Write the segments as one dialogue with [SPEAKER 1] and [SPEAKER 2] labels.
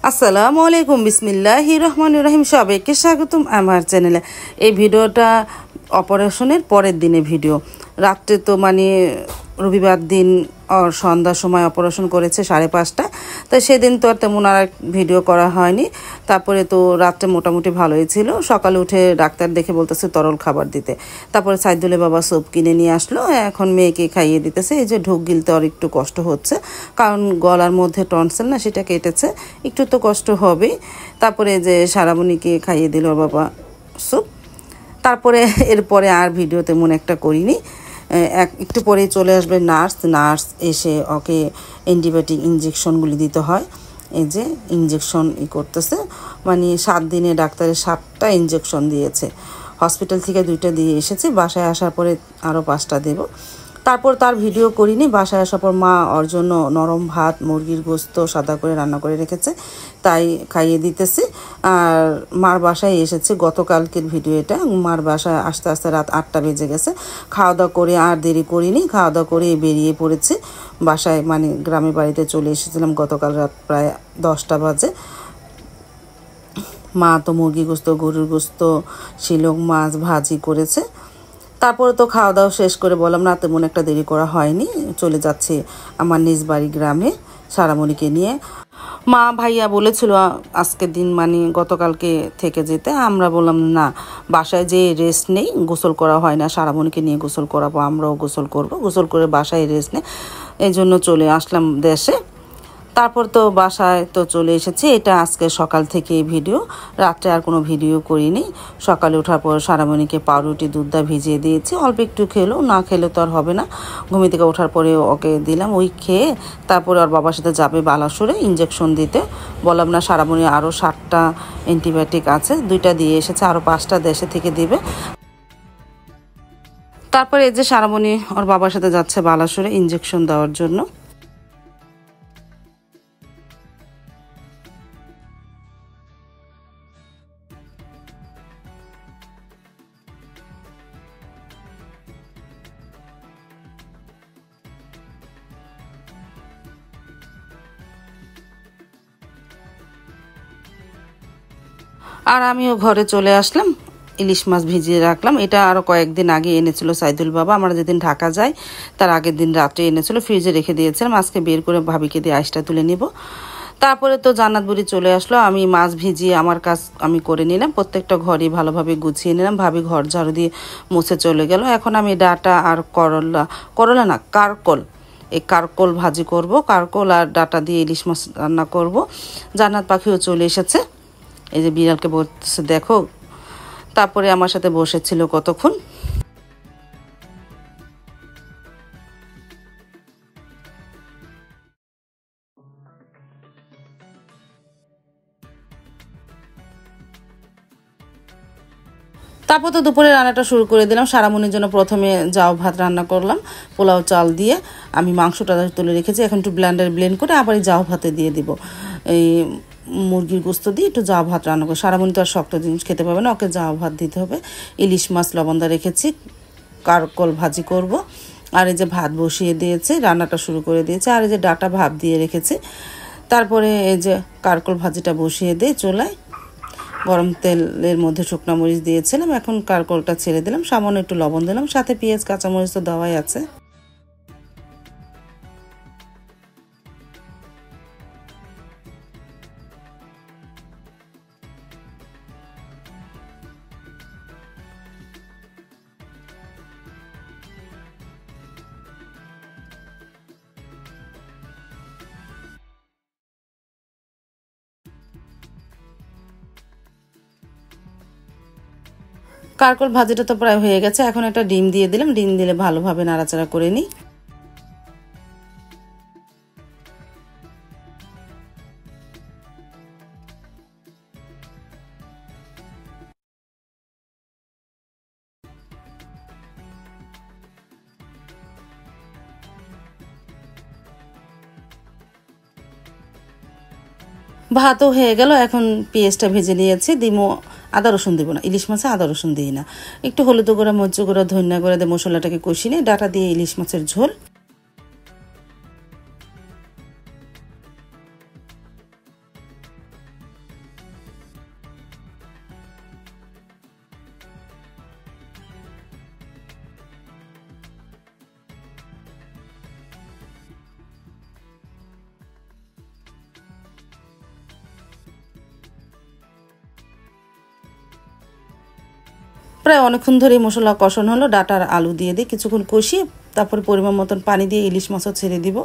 [SPEAKER 1] আসসালামু আলাইকুম বিসমিল্লাহির রহমানির রহিম। সবাইকে স্বাগতম আমার চ্যানেলে। এই ভিডিওটা অপারেশনের পরের দিনে ভিডিও। রাত্রে তো রবিবার দিন সন্ধ্যার সময় অপারেশন করেছে 5:30। তাই সেদিন তো আর তেমন আর ভিডিও করা হয়নি। তারপরে তো রাত্রে মোটামুটি ভালোই ছিল। সকালে উঠে ডাক্তার দেখে বলতেছে তরল খাবার দিতে। তারপরে সাইদুলের বাবা স্যুপ কিনে নিয়ে আসলো, এখন মেয়েকে খাইয়ে দিতেছে। এই যে ঢোক গিলতে আর একটু কষ্ট হচ্ছে, কারণ গলার মধ্যে টনসিল না, সেটা কেটেছে, একটু তো কষ্ট হবেই। তারপরে যে সারামণিকে খাইয়ে দিল ওর বাবা স্যুপ। তারপরে এরপরে আর ভিডিও তেমন একটা করিনি। একটু পরে চলে আসবে নার্স এসে ওকে অ্যান্টিবায়োটিক ইঞ্জেকশনগুলি দিতে হয়। এই যে ইঞ্জেকশন করতেছে, 7 দিনে ডাক্তারের 7টা ইঞ্জেকশন দিয়েছে। হসপিটাল থেকে 2টা দিয়ে এসেছে, বাসায় আসার পরে আরও 5টা দেব। তারপর তার ভিডিও করিনি। বাসায় আসার পর মা ওর জন্য নরম ভাত, মুরগির গোস্ত সাদা করে রান্না করে রেখেছে, তাই খাইয়ে দিতেছি। আর মার বাসায় এসেছে, গতকালকের ভিডিও এটা। মার বাসায় আস্তে আস্তে রাত 8টা বেজে গেছে। খাওয়া দাওয়া করে আর দেরি করিনি, খাওয়া দাওয়া করে বেরিয়ে পড়েছি বাসায়। গ্রামের বাড়িতে চলে এসেছিলাম গতকাল রাত প্রায় 10টা বাজে। মা তো মুরগি গোস্ত, গরুর গোস্ত, শিলং মাছ ভাজি করেছে। তারপরে তো খাওয়া দাওয়া শেষ করে বললাম না, তেমন একটা দেরি করা হয়নি, চলে যাচ্ছি আমার নিজ বাড়ি গ্রামে সারামণিকে নিয়ে। মা ভাইয়া বলেছিল আজকের দিন গতকালকে থেকে যেতে। আমরা বললাম না, বাসায় যে রেস্ট নেই, গোসল করা হয় না, সারামণিকে নিয়ে গোসল করাবো, আমরাও গোসল করব, গোসল করে বাসায় রেস্ট নেই, এই জন্য চলে আসলাম দেশে। তারপর তো বাসায় তো চলে এসেছি। এটা আজকে সকাল থেকে ভিডিও, রাত্রে আর কোনো ভিডিও করিনি। সকালে ওঠার পর সারামণিকে পাউরুটি দুধটা ভিজিয়ে দিয়েছি, অল্প একটু খেলো, না খেলে তো আর হবে না। ঘুমি থেকে ওঠার পরে ওকে দিলাম, ওই খেয়ে তারপরে ওর বাবার সাথে যাবে বালাসুরে ইঞ্জেকশন দিতে। বললাম না, সারামণি আরও 7টা অ্যান্টিবায়োটিক আছে, 2টা দিয়ে এসেছে, আরও 5টা দেশে থেকে দিবে। তারপরে এই যে সারামণি ওর বাবার সাথে যাচ্ছে বালাসুরে ইঞ্জেকশন দেওয়ার জন্য। আর আমিও ঘরে চলে আসলাম, ইলিশ মাছ ভিজিয়ে রাখলাম। এটা আরও কয়েকদিন আগে এনেছিল সাইদুল বাবা। আমরা যেদিন ঢাকা যাই তার আগের দিন রাত্রে এনেছিল, ফ্রিজে রেখে দিয়েছিলাম। আজকে বের করে ভাবিকে দিয়ে আইসটা তুলে নিব। তারপরে তো জান্নাত বুড়ি চলে আসলো, আমি মাছ ভিজিয়ে আমার কাজ আমি করে নিলাম, প্রত্যেকটা ঘরই ভালোভাবে গুছিয়ে নিলাম। ভাবি ঘর ঝাড়ু দিয়ে মুছে চলে গেল। এখন আমি ডাটা আর করলা না কারকল, এই কারকল ভাজি করব, কারকল আর ডাটা দিয়ে ইলিশ মাছ রান্না করব। জান্নাত পাখিও চলে এসেছে, এই যে বিড়ালকে বলতেছে দেখো। তারপরে আমার সাথে বসেছিল কতক্ষণ। তারপর তো দুপুরে রান্নাটা শুরু করে দিলাম। সারামণির জন্য প্রথমে জাউ ভাত রান্না করলাম, পোলাও চাল দিয়ে। আমি মাংসটা তুলে রেখেছি, এখন একটু ব্লেন্ড করে আবার এই জাউ ভাতে দিয়ে দিব। এই মুরগির গোস্ত দিয়ে একটু জাউ ভাত রান্না করে, সারামণি তো আর শক্ত জিনিস খেতে পাবে না, ওকে জাউ ভাত দিতে হবে। ইলিশ মাছ লবণদা রেখেছি, কারকল ভাজি করব। আর এই যে ভাত বসিয়ে দিয়েছে, রান্নাটা শুরু করে দিয়েছে। আর এই যে ডাটা ভাপ দিয়ে রেখেছি। তারপরে এই যে কারকল ভাজিটা বসিয়ে দিয়ে চুলায় গরম তেলের মধ্যে শুকনো মরিচ দিয়েছিলাম, এখন কারকলটা ছেড়ে দিলাম, সামান্য একটু লবণ দিলাম, সাথে পেঁয়াজ কাঁচামরিচ তো দেওয়াই আছে। কারকল ভাজিটা তো প্রায় হয়ে গেছে, এখন একটা ডিম দিয়ে দিলাম, ডিম দিলে ভালোভাবে নাড়াচাড়া করে নিই। ভাতও হয়ে গেল, এখন পেঁয়াজটা ভেজে নিয়েছি, দিমো। আদা রসুন দিব না, ইলিশ মাছে আদা রসুন দিই না। একটু হলুদ গুঁড়া, মরিচ গুঁড়া, ধনিয়া গুঁড়া দিয়ে মশলাটাকে কষিয়ে নিয়ে ডাটা দিয়ে ইলিশ মাছের ঝোল। প্রায় অনেকক্ষণ ধরে মশলা কষানো হলো, ডাটা আর আলু দিয়ে দিই, কিছুক্ষণ কষিয়ে তারপরে পরিমাণ মতন পানি দিয়ে ইলিশ মাছও ছেড়ে দিব।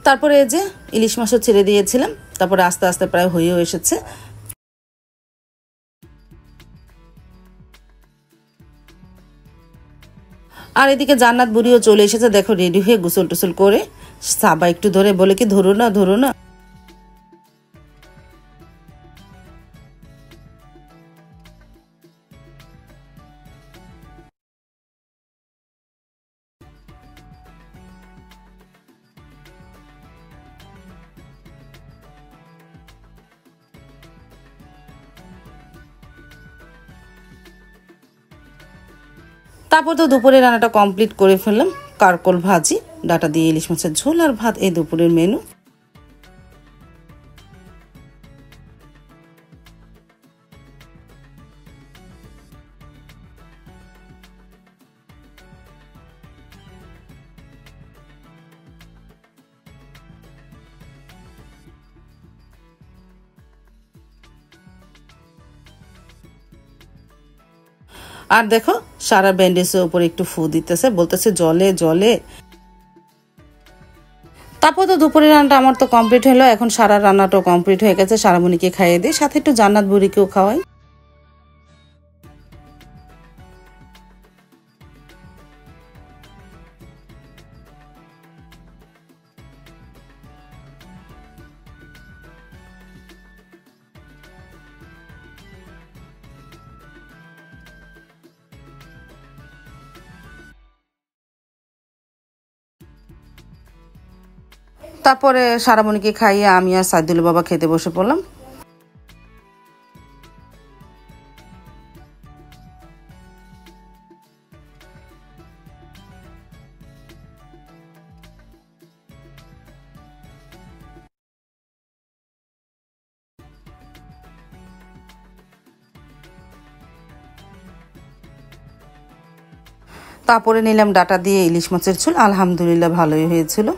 [SPEAKER 1] তারপরে এই যে ইলিশ মাছও ছেড়ে দিয়েছিলাম, তারপরে আস্তে আস্তে প্রায় হয়েও এসেছে। আর এদিকে জান্নাত বুড়িও চলে এসেছে, দেখো রেডি হয়ে গোসল টোসল করে। সাবা একটু ধরে বলে কি ধরো না ধরো না। তারপর তো দুপুরে রান্নাটা কমপ্লিট করে ফেললাম। কারকল ভাজি, ডাটা দিয়ে ইলিশ মাছের ঝোল আর ভাত, এই দুপুরের মেনু। আর দেখো সারা ব্যান্ডেজের উপরে একটু ফু দিতেছে, বলতেছে জলে জলে। তারপর তো দুপুরের রান্নাটা আমার তো কমপ্লিট হলো। এখন সারা রান্নাটাও কমপ্লিট হয়ে গেছে, সারামণিকে খাইয়ে দিই, সাথে একটু জান্নাত বুড়িকেও খাওয়াই। তারপরে সারামণিকে খাইয়ে আমি আর সাইদুল বাবা খেতে বসে পড়লাম। তারপরে নিলাম ডাটা দিয়ে ইলিশ মাছের ঝোল, আলহামদুলিল্লাহ ভালোই হয়েছিল।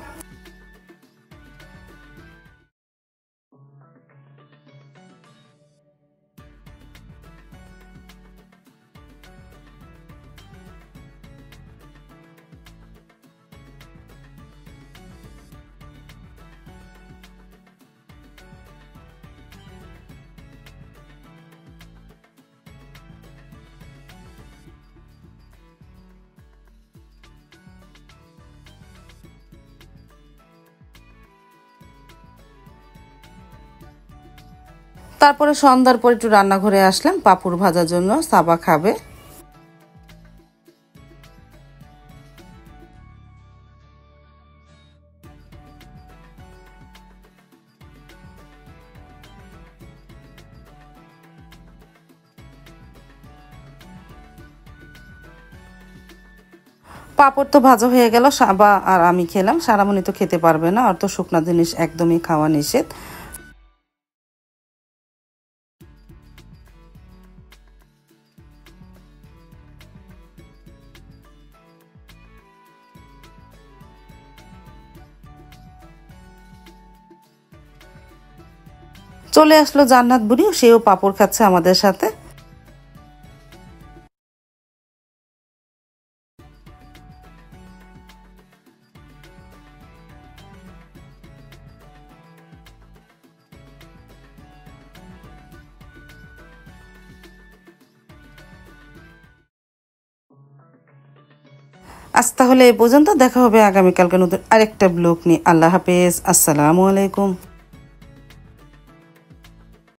[SPEAKER 1] তারপরে সন্ধ্যার পর একটু রান্নাঘরে আসলাম পাঁপড় ভাজার জন্য, সাবা খাবে। পাঁপড় তো ভাজা হয়ে গেল, সাবা আর আমি খেলাম, সারামণি তো খেতে পারবে না, আর তো শুকনা জিনিস একদমই খাওয়া নিষেধ। চলে আসলো জান্নাত বুড়িও, সেও পাঁপড় খাচ্ছে আমাদের সাথে। আজ তাহলে এই পর্যন্ত, দেখা হবে আগামীকালকে নতুন আরেকটা ব্লগ নিয়ে। আল্লাহ হাফেজ, আসসালামু আলাইকুম।